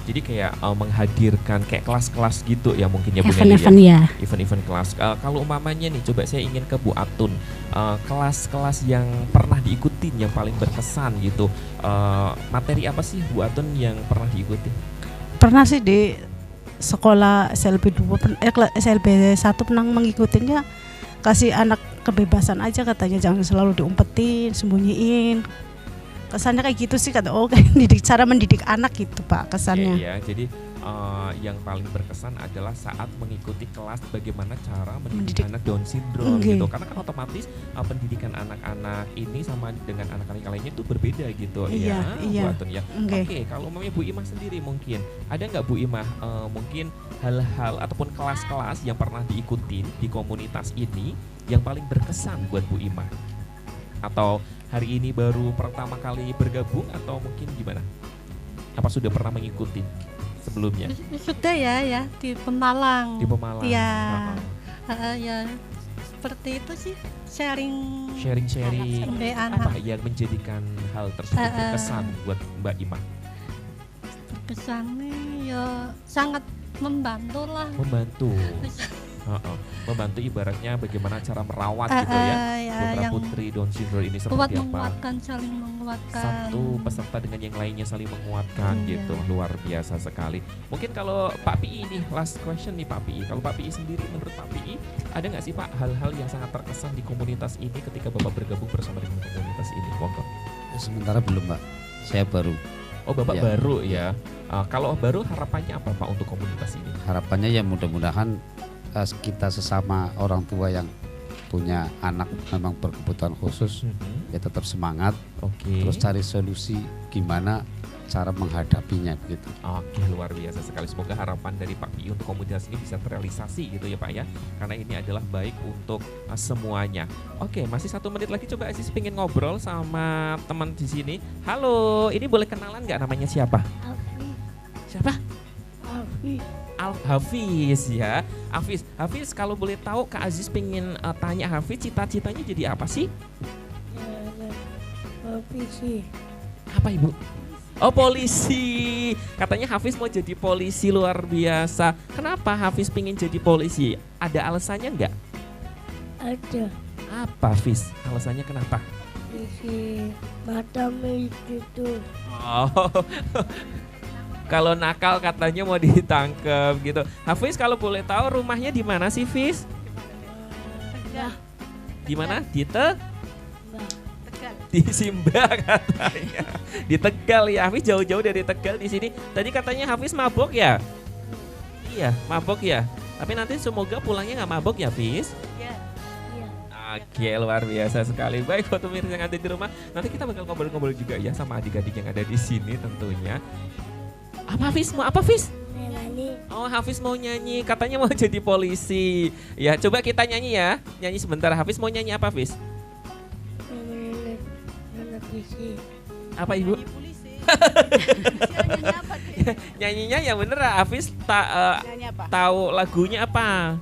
Jadi kayak menghadirkan kayak kelas-kelas gitu ya mungkin ya Bu Neni Event-event ya. Event-event kelas. Kalau umpamanya nih, coba saya ingin ke Bu Atun, kelas-kelas yang pernah diikutin yang paling berkesan gitu. Materi apa sih Bu Atun yang pernah diikuti? Pernah sih di sekolah SLB 2 SLB 1 pernah mengikutinya, kasih anak kebebasan aja katanya, jangan selalu diumpetin, sembunyiin. Kesannya kayak gitu sih, kata kayak cara mendidik anak gitu Pak kesannya. Iya, jadi yang paling berkesan adalah saat mengikuti kelas bagaimana cara mendidik anak Down syndrome gitu. Karena kan otomatis pendidikan anak-anak ini sama dengan anak-anak lainnya itu berbeda gitu. Iya. Bu Atun ya. Oke, kalau umpamanya Bu Imah sendiri mungkin ada nggak Bu Imah mungkin hal-hal ataupun kelas-kelas yang pernah diikutin di komunitas ini yang paling berkesan buat Bu Imah? Atau hari ini baru pertama kali bergabung atau mungkin gimana? Apa sudah pernah mengikuti sebelumnya? Sudah ya di Pemalang. Di Pemalang. Iya. Ya seperti itu sih, sharing sampai anak. Apa yang menjadikan hal tersebut berkesan buat Mbak Imah? Berkesannya ya sangat membantu lah. Membantu ibaratnya bagaimana cara merawat gitu ya putra putri Down syndrome ini seperti apa, saling menguatkan, satu peserta dengan yang lainnya saling menguatkan gitu. Luar biasa sekali. Mungkin kalau Pak Pi ini last question nih Pak Pi, kalau Pak Pi sendiri, menurut Pak Pi ada nggak sih Pak hal-hal yang sangat terkesan di komunitas ini ketika Bapak bergabung bersama dengan komunitas ini? Monggo. Sementara belum Pak, saya baru. Oh Bapak baru ya. Kalau baru harapannya apa Pak untuk komunitas ini? Harapannya ya mudah-mudahan kita sesama orang tua yang punya anak memang berkebutuhan khusus ya tetap semangat. Terus cari solusi gimana cara menghadapinya gitu. Oke, luar biasa sekali. Semoga harapan dari Pak Pi untuk komunitas ini bisa terrealisasi gitu ya Pak ya. Karena ini adalah baik untuk semuanya. Oke, masih 1 menit lagi, coba Aziz pengen ngobrol sama teman di sini. Halo, ini boleh kenalan nggak, namanya siapa? Siapa? Hafiz ya. Hafiz kalau boleh tahu Kak Aziz pengen tanya Hafiz, cita-citanya jadi apa sih? Polisi. Apa Ibu? Oh polisi. Katanya Hafiz mau jadi polisi, luar biasa. Kenapa Hafiz pengen jadi polisi? Ada alasannya nggak? Ada. Apa Hafiz? Alasannya kenapa? Polisi Batam itu. Oh. Kalau nakal katanya mau ditangkap gitu. Hafiz kalau boleh tahu rumahnya di mana sih, Fiz? Di mana? Di Tegal. Di Simba katanya. Di Tegal ya. Hafiz jauh-jauh dari Tegal di sini. Tadi katanya Hafiz mabok ya? Iya, mabok ya. Tapi nanti semoga pulangnya nggak mabok ya, Fiz? Iya. Oke, luar biasa sekali. Baik, buat pemirsa yang ada di rumah, nanti kita bakal ngobrol-ngobrol juga ya sama adik-adik yang ada di sini tentunya. Apa Hafiz? Mau apa Hafiz? Nyanyi. Oh Hafiz mau nyanyi, katanya mau jadi polisi. Ya coba kita nyanyi ya. Nyanyi sebentar. Hafiz mau nyanyi apa Hafiz? Apa Ibu? Nyanyinya yang bener Hafiz tahu lagunya apa?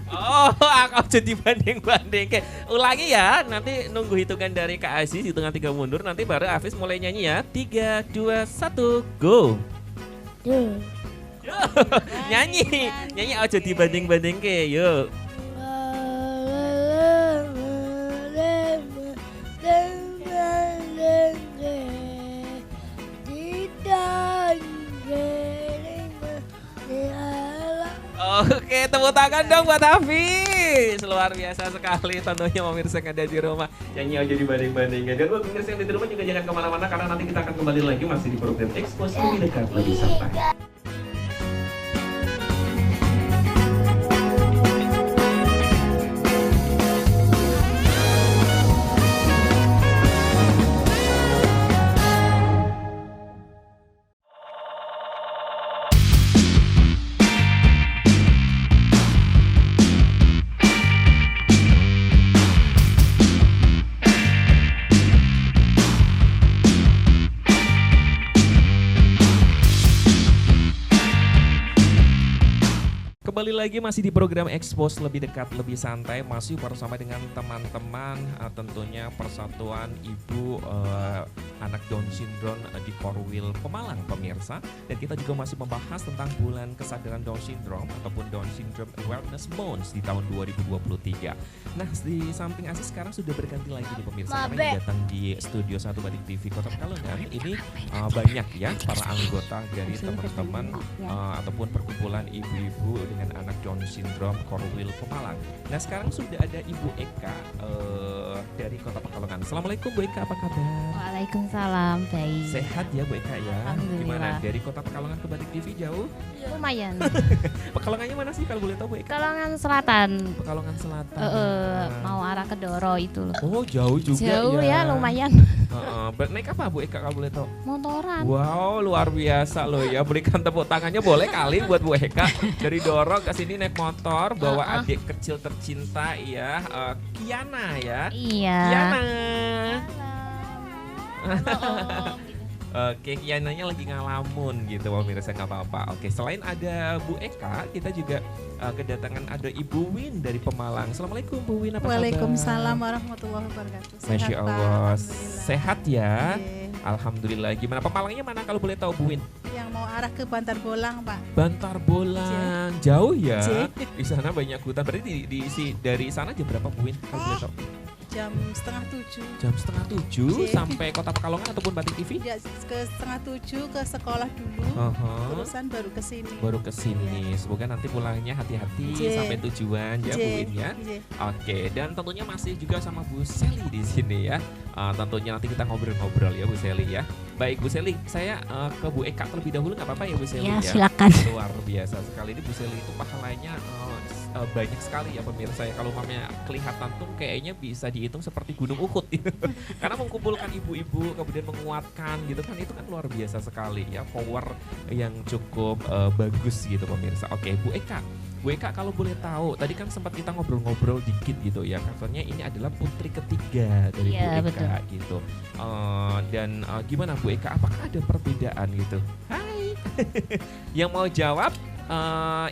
Oh, aku jadi banding-banding. Ulangi ya, nanti nunggu hitungan dari Kak Aziz, hitungan 3 mundur, nanti baru Hafiz mulai nyanyi ya. 3, 2, 1, go. Nyanyi aku jadi banding-banding ke, yuk. Oke, tepuk tangan dong buat Hafiz. Luar biasa sekali tentunya pemirsa yang ada di rumah. Nyanyi aja dibanding-bandingkan. Dan buat pemirsa yang ada di rumah juga jangan kemana-mana, karena nanti kita akan kembali lagi masih di program Expose lebih dekat, lebih santai. kembali lagi masih di program Expose lebih dekat, lebih santai, masih bersama dengan teman-teman tentunya Persatuan Ibu Anak Down Syndrome di Korwil Pemalang pemirsa. Dan kita juga masih membahas tentang bulan kesadaran Down Syndrome ataupun Down Syndrome Awareness Month di tahun 2023. Nah, di samping Aziz sekarang sudah berganti lagi nih pemirsa, karena yang datang di Studio 1 Badik TV Kota Pekalongan ini banyak ya para anggota dari teman-teman ataupun perkumpulan ibu-ibu dengan anak Down Syndrome Korwil Pemalang. Nah, sekarang sudah ada Ibu Eka dari Kota Pekalongan. Assalamualaikum Bu Eka, apa kabar? Waalaikumsalam, baik. Sehat ya Bu Eka ya? Alhamdulillah. Gimana dari Kota Pekalongan ke Badik TV jauh? Lumayan. Pekalongannya mana sih kalau boleh tahu Bu Eka? Pekalongan Selatan. Pekalongan Selatan. Mau arah ke Doro itu loh. Oh, jauh juga Jauh ya, lumayan. Naik apa Bu Eka kalau boleh tahu? Motoran. Wow, luar biasa loh ya. Berikan tepuk tangannya boleh kali buat Bu Eka. Dari Doro ke sini naik motor bawa adik kecil tercinta ya, Kiana ya. Iya. Kiana. Oke, Kiananya lagi ngalamun gitu pemirsa, nggak apa-apa. Oke, selain ada Bu Eka, kita juga kedatangan ada Ibu Win dari Pemalang. Assalamualaikum Bu Win, apa kabar? Waalaikumsalam warahmatullahi wabarakatuh. Masya Allah, sehat ya. Iya. Alhamdulillah. Gimana Pemalangnya mana kalau boleh tahu Bu Win? Yang mau arah ke Bantar Bolang, Pak. Bantar Bolang, jauh ya. J. Di sana banyak hutan. Berarti dari sana jam berapa Bu Win kalau boleh tahu? Jam 6:30. Jam 6:30 J. sampai Kota Pekalongan ataupun Batik TV? Ya, ke 6:30 ke sekolah dulu. Terusan baru ke sini. Baru ke sini. Semoga nanti pulangnya hati-hati J. sampai tujuan ya J. Bu Win ya. J. Oke, dan tentunya masih juga sama Bu Seli di sini ya. Tentunya nanti kita ngobrol-ngobrol ya Bu Seli ya. Baik Bu Seli, saya ke Bu Eka terlebih dahulu, nggak apa-apa ya Bu Seli Ya, ya? silakan. Luar biasa sekali ini Bu Seli itu pahalanya banyak sekali ya pemirsa ya. Kalau mamanya kelihatan tuh kayaknya bisa dihitung seperti Gunung Uhud karena mengumpulkan ibu-ibu kemudian menguatkan gitu kan, itu kan luar biasa sekali ya, power yang cukup bagus gitu pemirsa. Oke Bu Eka kalau boleh tahu, tadi kan sempat kita ngobrol-ngobrol dikit gitu ya, katanya ini adalah putri ketiga dari Iya, Bu Eka betul. gitu. Dan gimana Bu Eka, apakah ada perbedaan gitu? Hai yang mau jawab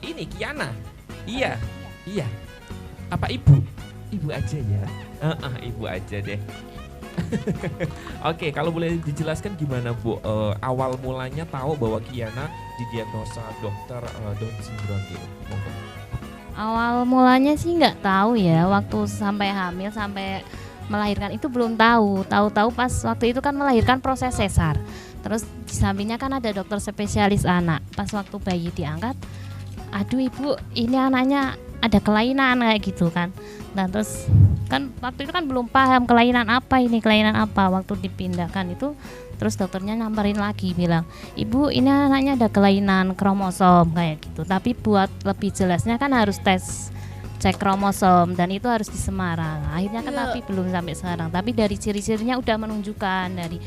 ini Kiana. Iya. Apa ibu? Ibu aja ya. Ibu aja deh. Oke, kalau boleh dijelaskan gimana Bu, awal mulanya tahu bahwa Kiana didiagnosa dokter Down syndrome gitu? Monggo. Awal mulanya sih nggak tahu ya, waktu sampai hamil sampai melahirkan itu belum tahu. Tahu-tahu pas waktu itu kan melahirkan proses sesar. Terus di sampingnya kan ada dokter spesialis anak. Pas waktu bayi diangkat, aduh Ibu, ini anaknya ada kelainan kayak gitu kan. Nah terus kan waktu itu kan belum paham kelainan apa waktu dipindahkan itu. Terus dokternya nyamperin lagi bilang, Ibu ini anaknya ada kelainan kromosom kayak gitu. Tapi buat lebih jelasnya kan harus tes cek kromosom dan itu harus di Semarang. Akhirnya kan tapi belum sampai sekarang. Tapi dari ciri-cirinya udah menunjukkan, dari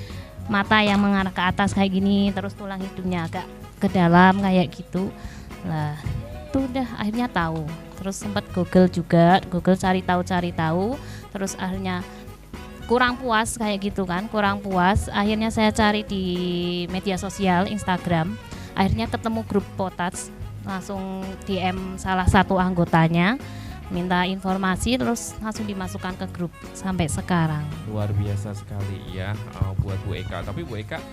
mata yang mengarah ke atas kayak gini, terus tulang hidungnya agak ke dalam kayak gitu. Lah itu udah akhirnya tahu. Terus sempat Google cari tahu, terus akhirnya kurang puas kayak gitu kan, akhirnya saya cari di media sosial Instagram, akhirnya ketemu grup Potats, langsung DM salah satu anggotanya, minta informasi, terus langsung dimasukkan ke grup sampai sekarang. Luar biasa sekali ya buat Bu Eka. Tapi Bu Eka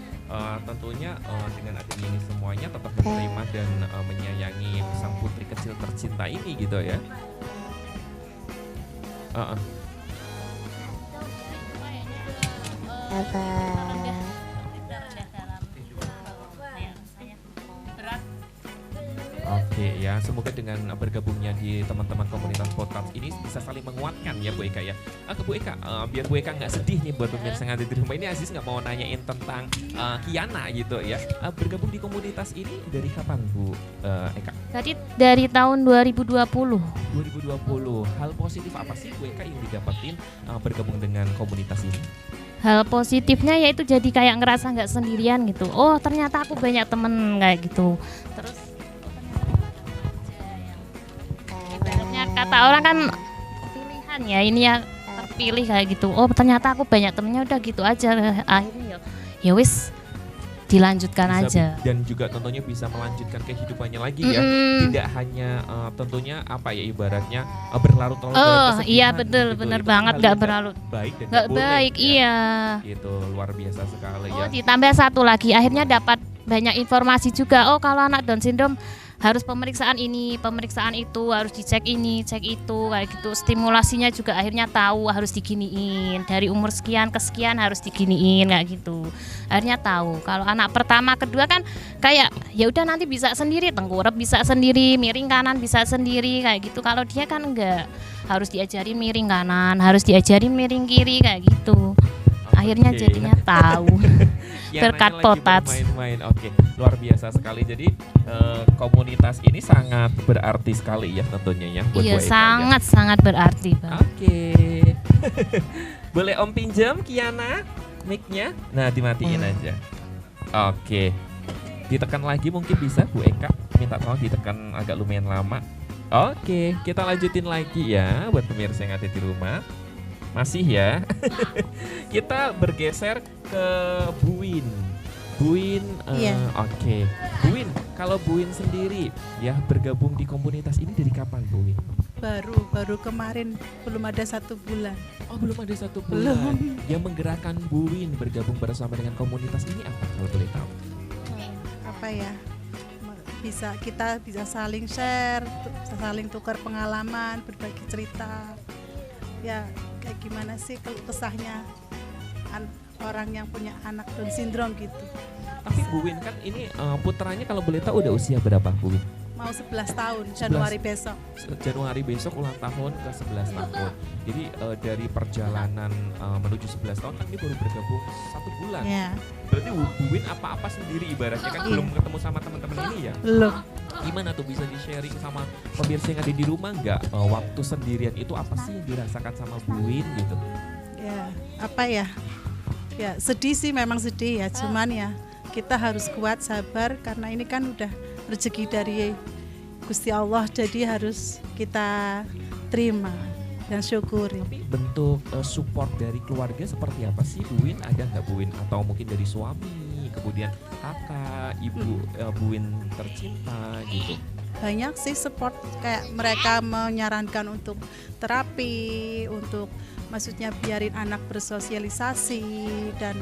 tentunya dengan adanya ini semuanya tetap menerima dan menyayangi sang putri kecil tercinta ini gitu ya. Oke ya, semoga dengan bergabungnya di teman-teman komunitas Potats ini bisa saling menguatkan ya Bu Eka ya. Ke Bu Eka, biar Bu Eka nggak sedih nih buat pemirsa yang ada di rumah ini, Aziz nggak mau nanyain tentang Kiana gitu ya. Bergabung di komunitas ini dari kapan Bu Eka? Tadi dari tahun 2020. 2020. Hal positif apa sih Bu Eka yang didapatin bergabung dengan komunitas ini? Hal positifnya yaitu jadi kayak ngerasa nggak sendirian gitu. Oh ternyata aku banyak temen kayak gitu. Terus ibaratnya kata orang kan pilihan ya, ini yang terpilih kayak gitu. Oh ternyata aku banyak temennya, udah gitu aja. Akhirnya ya wis dilanjutkan Bisa aja. dan juga tentunya bisa melanjutkan kehidupannya lagi ya. Tidak hanya tentunya apa ya ibaratnya berlarut-larut dalam kesedihan. Iya betul, gitu. bener Itu banget, hal nggak yang berlarut. baik dan Nggak boleh, baik, ya. iya. Itu luar biasa sekali ya. Ditambah satu lagi, akhirnya dapat banyak informasi juga. Oh, kalau anak Down syndrome harus pemeriksaan ini, pemeriksaan itu, harus dicek ini, cek itu, kayak gitu. Stimulasinya juga akhirnya tahu harus diginiin. Dari umur sekian ke sekian harus diginiin, kayak gitu. Akhirnya tahu. Kalau anak pertama, kedua kan kayak ya udah nanti bisa sendiri, tengkurap bisa sendiri, miring kanan bisa sendiri, kayak gitu. Kalau dia kan enggak, harus diajarin miring kanan, harus diajarin miring kiri, kayak gitu. Akhirnya Oke. jadinya tahu. Berkat Kiananya lagi Potats. bermain-main. Oke, luar biasa sekali. Jadi komunitas ini sangat berarti sekali ya tentunya ya buat Iya, Bu Eka ya. sangat berarti, Bang. Oke. Boleh Om pinjam Kiana mic-nya? Nah, dimatiin aja. Oke. Ditekan lagi mungkin bisa Bu Eka. Minta tolong ditekan agak lumayan lama. Oke, kita lanjutin lagi ya buat pemirsa yang ada di rumah. Masih ya. Kita bergeser ke Buin. Buin, Iya. Oke. Buin, kalau Buin sendiri ya bergabung di komunitas ini dari kapan Buin? Baru kemarin, belum ada 1 bulan. Oh, belum ada 1 bulan. Belum. Yang menggerakkan Buin bergabung bersama dengan komunitas ini apa kalau boleh tahu? Apa ya? Kita bisa saling share, saling tukar pengalaman, berbagi cerita. Ya, kayak gimana sih kesahnya orang yang punya anak Down syndrome gitu. Tapi Buin kan ini putranya kalau boleh tahu udah usia berapa Buin? Mau 11 tahun, Januari besok. Januari besok ulang tahun ke 11 tahun. Jadi dari perjalanan menuju 11 tahun kan ini baru bergabung 1 bulan. Iya. Berarti Buin apa-apa sendiri ibaratnya kan belum ketemu sama teman-teman ini ya? Belum. Gimana tuh bisa di-sharing sama pemirsa yang ada di rumah nggak? Waktu sendirian itu apa sih yang dirasakan sama Buin gitu? Ya, apa ya? Ya sedih sih, memang sedih ya. Cuman ya kita harus kuat, sabar karena ini kan udah rezeki dari Gusti Allah, jadi harus kita terima dan syukuri. Tapi bentuk support dari keluarga seperti apa sih Buin? Ada nggak Buin? Atau mungkin dari suami, kemudian kakak, ibu Buin tercinta gitu? Banyak sih support, kayak mereka menyarankan untuk terapi, untuk maksudnya biarin anak bersosialisasi, dan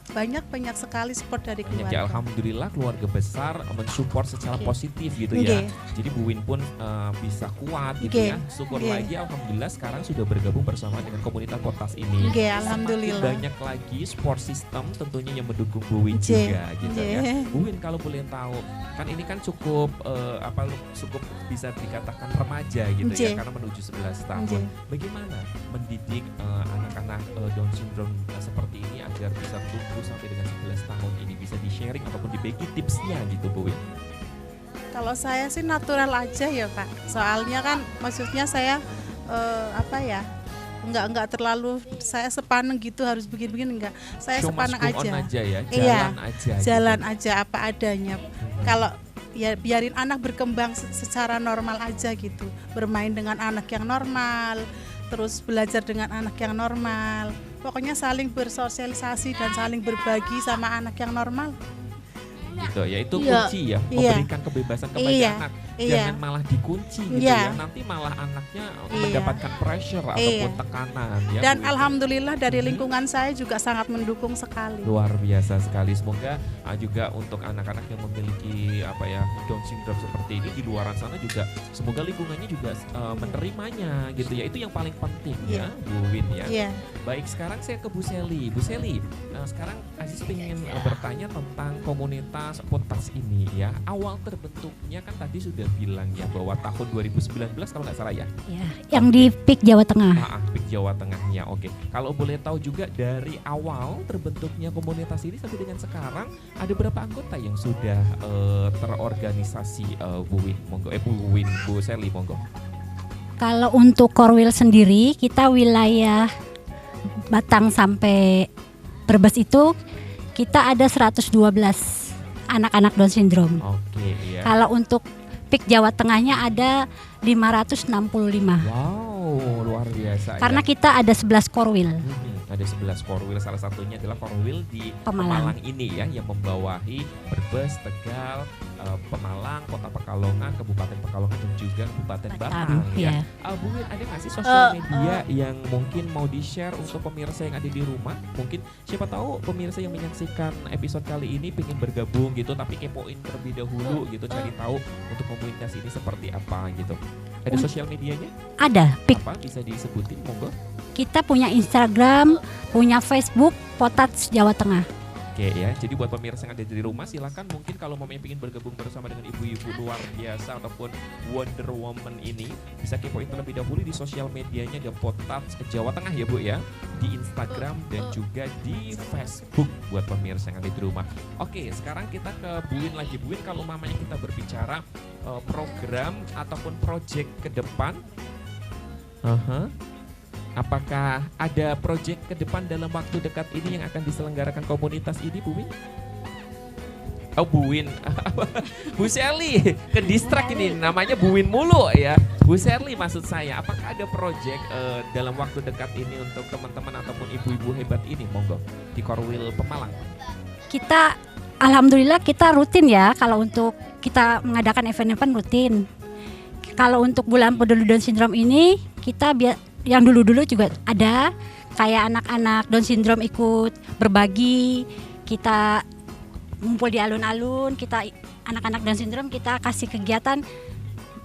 banyak sekali support dari Ya, keluarga. alhamdulillah keluarga besar mensupport secara positif gitu ya. Jadi Buin pun bisa kuat gitu ya. Syukur lagi alhamdulillah sekarang sudah bergabung bersama dengan komunitas Potats ini. Alhamdulillah. Semakin banyak lagi support system tentunya yang mendukung Buin juga gitu ya. Buin kalau boleh tahu, kan ini kan cukup cukup bisa dikatakan remaja gitu ya karena menuju 11 tahun. Bagaimana mendidik anak-anak Down syndrome seperti ini agar bisa tumbuh sampai dengan 11 tahun ini, bisa di-sharing ataupun dibagi tipsnya gitu Bu Win? Kalau saya sih natural aja ya Pak. Soalnya kan maksudnya saya enggak terlalu saya sepaneng gitu harus begini-begini, enggak. Saya sepaneng aja. Ya, jalan aja apa adanya. Kalau ya biarin anak berkembang secara normal aja gitu. Bermain dengan anak yang normal, terus belajar dengan anak yang normal. Pokoknya saling bersosialisasi dan saling berbagi sama anak yang normal. Gitu ya, itu kunci ya, memberikan kebebasan kepada anak. Jangan malah dikunci gitu ya. Nanti malah anaknya mendapatkan pressure ataupun tekanan ya. Dan alhamdulillah dari lingkungan saya juga sangat mendukung sekali. Luar biasa sekali. Semoga juga untuk anak-anak yang memiliki Down syndrome seperti ini di luar sana juga semoga lingkungannya juga menerimanya gitu ya. Itu yang paling penting ya, Bu Win ya. Baik, sekarang saya ke Bu Seli. Bu Seli, sekarang Aziz ingin bertanya tentang komunitas Potats ini ya. Awal terbentuknya kan tadi sudah bilang ya bahwa tahun 2019 kalau nggak salah ya. Ya, yang di PIK Jawa Tengah. PIK Jawa Tengahnya. Oke. Kalau boleh tahu juga dari awal terbentuknya komunitas ini sampai dengan sekarang ada berapa anggota yang sudah terorganisasi Bu Win? Monggo Bu Seli monggo. Kalau untuk Korwil sendiri kita wilayah Batang sampai Brebes itu kita ada 112 anak-anak Down syndrome. Oke, iya. Kalau untuk PIK Jawa Tengahnya ada 565. Wow, luar biasa. Karena kita ada 11 korwil. Ada 11 korwil, salah satunya adalah korwil di Pemalang. Pemalang ini ya, yang membawahi Brebes, Tegal, Pemalang, Kota Pekalongan, Kabupaten Pekalongan dan juga Kabupaten Batang ya. Bu Win, ada nggak sih sosial media yang mungkin mau di-share untuk pemirsa yang ada di rumah? Mungkin siapa tahu pemirsa yang menyaksikan episode kali ini pengen bergabung gitu, tapi kepoin terlebih dahulu gitu, cari tahu untuk komunitas ini seperti apa gitu. Ada sosial medianya? Ada. Apa bisa disebutin, monggo? Kita punya Instagram, punya Facebook, Potats Jawa Tengah. Oke ya, jadi buat pemirsa yang ada di rumah silakan mungkin kalau mamanya ingin bergabung bersama dengan ibu-ibu luar biasa ataupun Wonder Woman ini bisa kepoin terlebih dahulu di sosial medianya The Potats Jawa Tengah ya Bu ya, di Instagram dan juga di Facebook buat pemirsa yang ada di rumah. Oke, sekarang kita ke Bu Win lagi. Bu Win, kalau mamanya kita berbicara program ataupun project ke depan, apakah ada proyek ke depan dalam waktu dekat ini yang akan diselenggarakan komunitas ini, Bu Win? Oh, Bu Win. Bu Sherly, ke distrak ini, namanya Bu Win mulu ya. Bu Sherly maksud saya, apakah ada proyek dalam waktu dekat ini untuk teman-teman ataupun ibu-ibu hebat ini, monggo, di Korwil Pemalang? Kita, alhamdulillah kita rutin ya, kalau untuk kita mengadakan event-event rutin. Kalau untuk bulan peduli Down Syndrome ini, kita yang dulu-dulu juga ada, kayak anak-anak Down Syndrome ikut berbagi, kita ngumpul di alun-alun, kita anak-anak Down Syndrome kita kasih kegiatan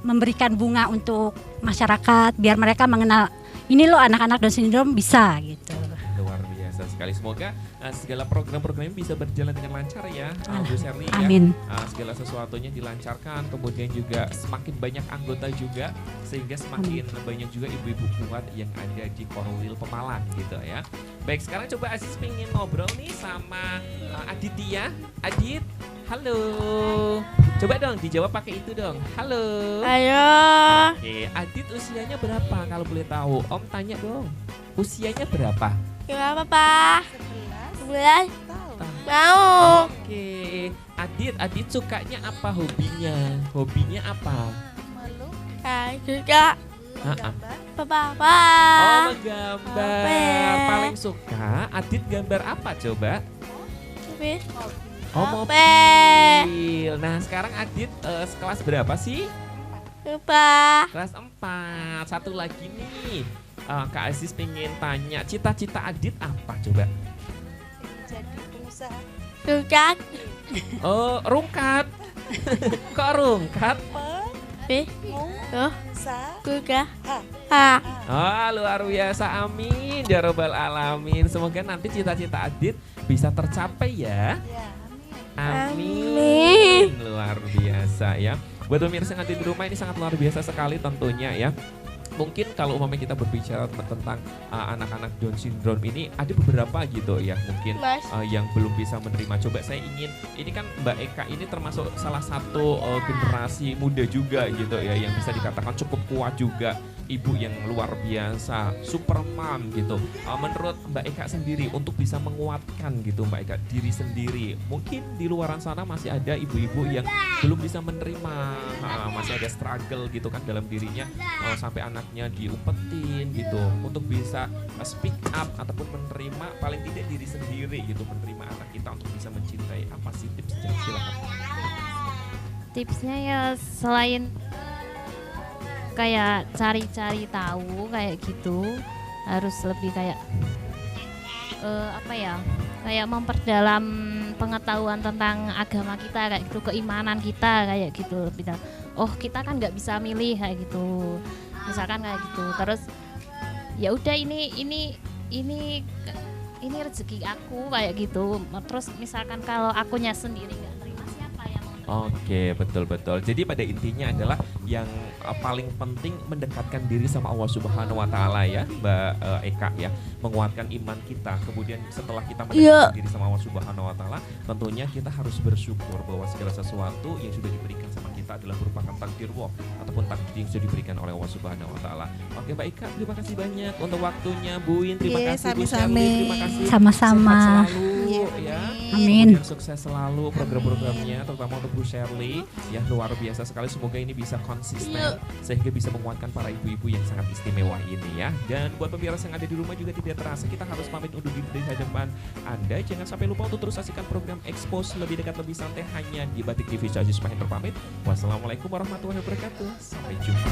memberikan bunga untuk masyarakat biar mereka mengenal ini loh anak-anak Down Syndrome bisa gitu. Luar biasa sekali, semoga segala program-programnya bisa berjalan dengan lancar ya, Bu Sherly ya. Amin. Segala sesuatunya dilancarkan, kemudian juga semakin banyak anggota juga, sehingga semakin banyak juga ibu-ibu kuat yang ada di Korwil Pemalang gitu ya. Baik, sekarang coba Aziz pengen ngobrol nih sama Aditya. Adit, halo. Coba dong dijawab pakai itu dong. Halo. Ayo. Oke, Adit usianya berapa kalau boleh tahu? Om tanya dong. Usianya berapa? Berapa, Pak? 11. Mau. Oke, Adit sukanya apa hobinya? Hobinya apa? Juga Papa. Oh, menggambar. Paling suka Adit gambar apa coba? Oh, mobil. Nah, sekarang Adit kelas berapa sih? Kelas 4. Satu lagi nih, Kak Aziz pengen tanya, cita-cita Adit apa coba? Jadi pengusaha. Rungkat. Oh, rungkat. Kok rungkat? Juga. Oh, luar biasa, amin ya robbal alamin. Semoga nanti cita-cita Adit bisa tercapai ya. Amin. Luar biasa ya. Buat pemirsa yang ada di rumah, ini sangat luar biasa sekali tentunya ya. Mungkin kalau umpamanya kita berbicara tentang anak-anak Down Syndrome ini, ada beberapa gitu ya mungkin yang belum bisa menerima. Coba saya ingin, ini kan Mbak Eka ini termasuk salah satu generasi muda juga gitu ya, yang bisa dikatakan cukup kuat juga, ibu yang luar biasa, super mom gitu. Menurut Mbak Eka sendiri, untuk bisa menguatkan gitu Mbak Eka diri sendiri, mungkin di luaran sana masih ada ibu-ibu yang belum bisa menerima, masih ada struggle gitu kan dalam dirinya, sampai anaknya diumpetin gitu. Untuk bisa speak up ataupun menerima paling tidak diri sendiri gitu, menerima anak kita untuk bisa mencintai, apa sih tipsnya? Silakan. Tipsnya ya selain kayak cari-cari tahu kayak gitu, harus lebih kayak kayak memperdalam pengetahuan tentang agama kita kayak gitu, keimanan kita kayak gitu, lebih dalam. Oh, kita kan nggak bisa milih kayak gitu, misalkan kayak gitu. Terus ya udah ini rezeki aku kayak gitu. Terus misalkan kalau akunya sendiri nggak terima, siapa yang mau? Oke, betul. Jadi pada intinya adalah yang paling penting mendekatkan diri sama Allah Subhanahu wa taala ya, Mbak Eka ya, menguatkan iman kita. Kemudian setelah kita mendekatkan diri sama Allah Subhanahu wa taala, tentunya kita harus bersyukur bahwa segala sesuatu yang sudah diberikan sama kita adalah merupakan takdir Allah ataupun takdir yang sudah diberikan oleh Allah Subhanahu wa taala. Oke Mbak Ika, terima kasih banyak untuk waktunya. Bu In, terima kasih. Bu Shirley, terima kasih. Sama-sama. Sehat selalu ya. Amin. Kemudian sukses selalu program-programnya, terutama untuk Bu Shirley. Ya luar biasa sekali, semoga ini bisa konsisten sehingga bisa menguatkan para ibu-ibu yang sangat istimewa ini ya. Dan buat pemirsa yang ada di rumah juga tidak terasa kita harus pamit undur diri dari hadapan Anda. Jangan sampai lupa untuk terus saksikan program Expose lebih dekat lebih santai hanya di Batik TV. Saya Aziz Mahendra pamit. Wassalamualaikum warahmatullahi wabarakatuh. Sampai jumpa.